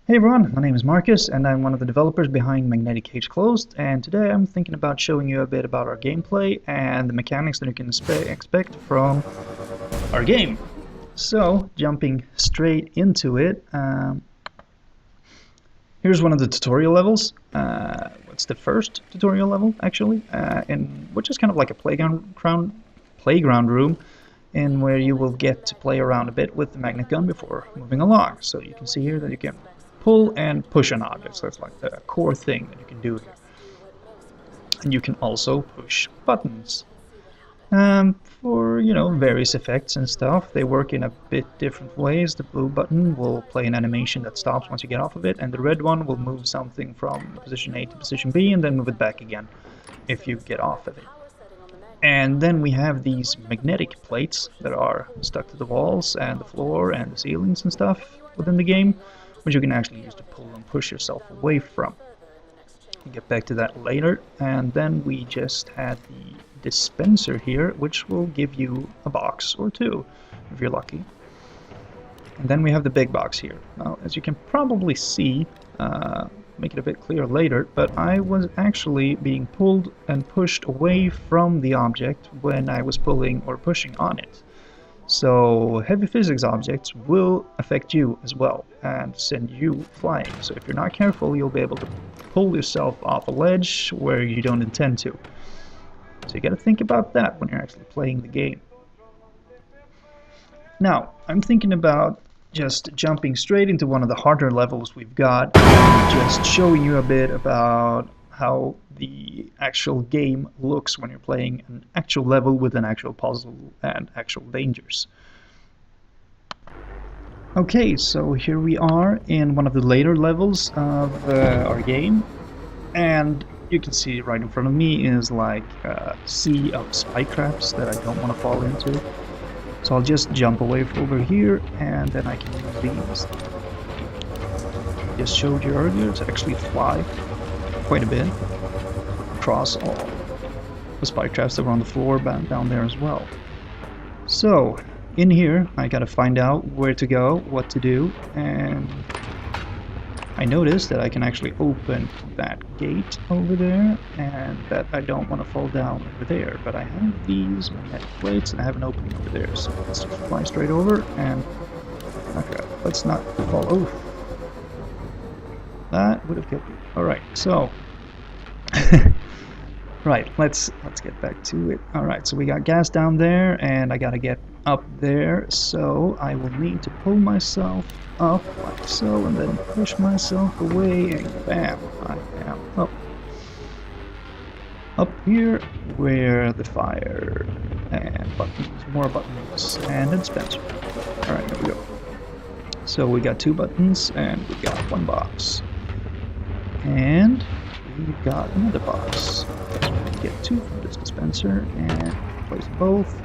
Hey everyone, my name is Marcus and I'm one of the developers behind Magnetic Cage Closed, and today I'm thinking about showing you a bit about our gameplay and the mechanics that you can expect from our game. So, jumping straight into it, here's one of the tutorial levels. It's the first tutorial level actually, which is kind of like a playground room in where you will get to play around a bit with the magnet gun before moving along. So you can see here that you can pull and push an object, so it's like the core thing that you can do here. And you can also push buttons for, various effects and stuff. They work in a bit different ways. The blue button will play an animation that stops once you get off of it, and the red one will move something from position A to position B and then move it back again if you get off of it. And then we have these magnetic plates that are stuck to the walls and the floor and the ceilings and stuff within the game, which you can actually use to pull and push yourself away from. We'll get back to that later. And then we just had the dispenser here, which will give you a box or two if you're lucky. And then we have the big box here. Now, as you can probably see, make it a bit clearer later, but I was actually being pulled and pushed away from the object when I was pulling or pushing on it. So heavy physics objects will affect you as well and send you flying. So if you're not careful, you'll be able to pull yourself off a ledge where you don't intend to. So you got to think about that when you're actually playing the game. Now, I'm thinking about just jumping straight into one of the harder levels we've got, and just showing you a bit about how the actual game looks when you're playing an actual level with an actual puzzle and actual dangers. Okay, so here we are in one of the later levels of our game, and you can see right in front of me is like a sea of spike traps that I don't want to fall into. So I'll just jump away over here, and then I can use these. Just showed you earlier to actually fly quite a bit across all the spike traps that were on the floor down there as well. So in here, I gotta find out where to go, what to do, and I noticed that I can actually open that gate over there, and that I don't want to fall down over there, but I have these magnetic plates and I have an opening over there, so let's just fly straight over and okay, let's not fall over. That would have killed me. Alright, so right, let's get back to it. Alright, so we got gas down there and I gotta get up there, so I will need to pull myself up like so and then push myself away, and bam, I am up here where the fire and buttons, more buttons, and a dispenser. Alright, here we go. So we got two buttons and we got one box. And we got another box. So we get two from this dispenser and place both.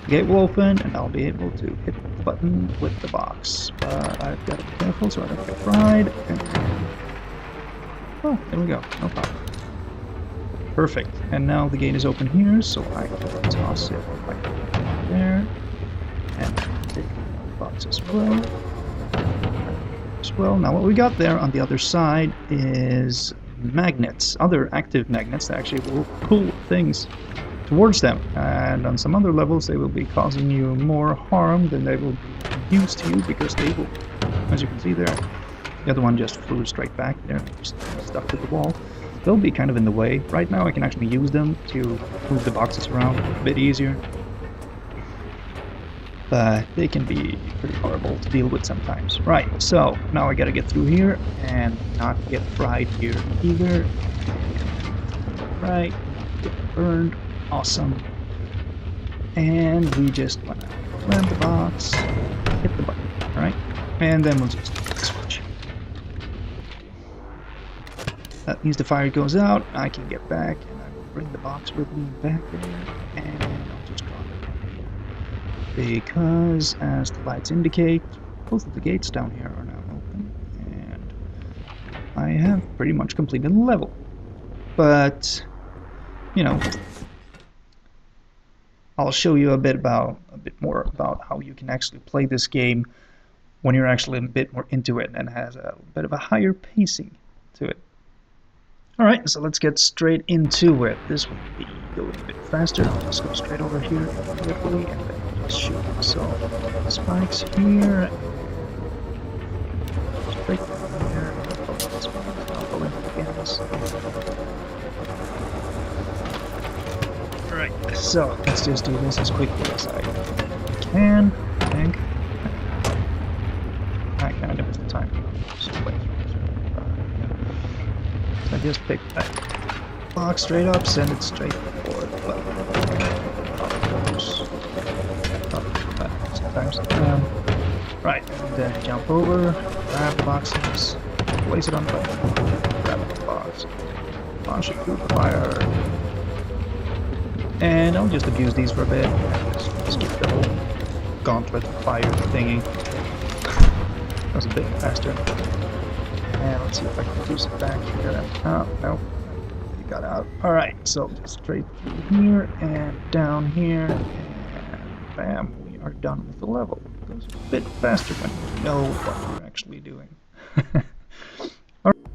The gate will open and I'll be able to hit the button with the box. But I've got to be careful so I don't get fried. And oh, there we go. No problem. Perfect. And now the gate is open here, so I can toss it right there. And take the box as well. Now what we got there on the other side is magnets, other active magnets that actually will pull things towards them, and on some other levels they will be causing you more harm than they will be used to you, because they will, as you can see there, the other one just flew straight back there, just stuck to the wall. They'll be kind of in the way. Right now I can actually use them to move the boxes around a bit easier, but they can be pretty horrible to deal with sometimes. Right, so now I gotta get through here and not get fried here either. Right, get burned. Awesome. And we just want to grab the box, hit the button, alright? And then we'll just switch. That means the fire goes out, I can get back, and I will bring the box with me back there, and I'll just drop it down here. Because, as the lights indicate, both of the gates down here are now open, and I have pretty much completed the level. But, you know, I'll show you a bit more about how you can actually play this game when you're actually a bit more into it, and has a bit of a higher pacing to it. Alright, so let's get straight into it. This will be going a bit faster. I'll just go straight over here quickly and then just shoot. So, spikes here. Straight here. I'll go into the canvas. Alright, so let's just do this as quickly as I can, I think. I kind of missed the time. So I just pick that box straight up, send it straight forward. Well, sometimes. Right, and then jump over, grab the boxes, place it on the button, grab the box, launch it through the fire. And I'll just abuse these for a bit. Just skip the whole gauntlet fire thingy. That was a bit faster. And let's see if I can do some back here. Oh, no. You got out. Alright, so just straight through here and down here. And bam, we are done with the level. It goes a bit faster when you know what you're actually doing. Alright.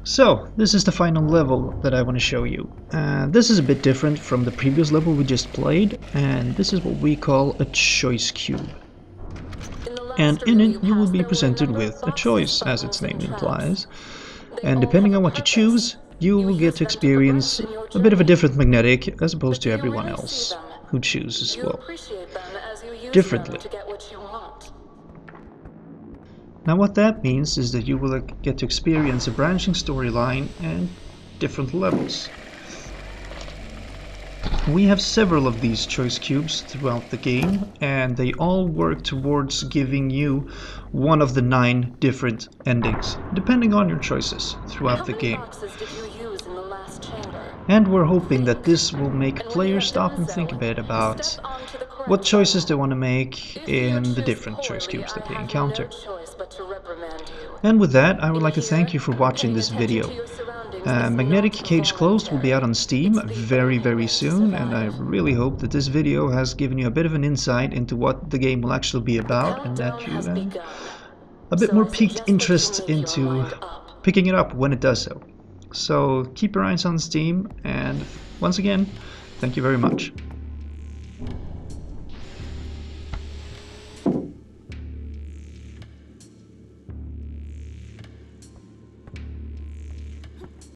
So, this is the final level that I want to show you. This is a bit different from the previous level we just played, and this is what we call a choice cube. And in it you will be presented with a choice, as its name implies, and depending on what you choose, you will get to experience a bit of a different magnetic as opposed to everyone else who chooses, well, differently. Now what that means is that you will get to experience a branching storyline and different levels. We have several of these choice cubes throughout the game, and they all work towards giving you one of the 9 different endings, depending on your choices throughout the game. And we're hoping that this will make players stop and think a bit about what choices they want to make in the different choice cubes that they encounter. And with that, I would like to thank you for watching this video. Magnetic Cage Closed will be out on Steam very soon, and I really hope that this video has given you a bit of an insight into what the game will actually be about, and that you have a bit more piqued interest into picking it up when it does so. So keep your eyes on Steam, and once again, thank you very much.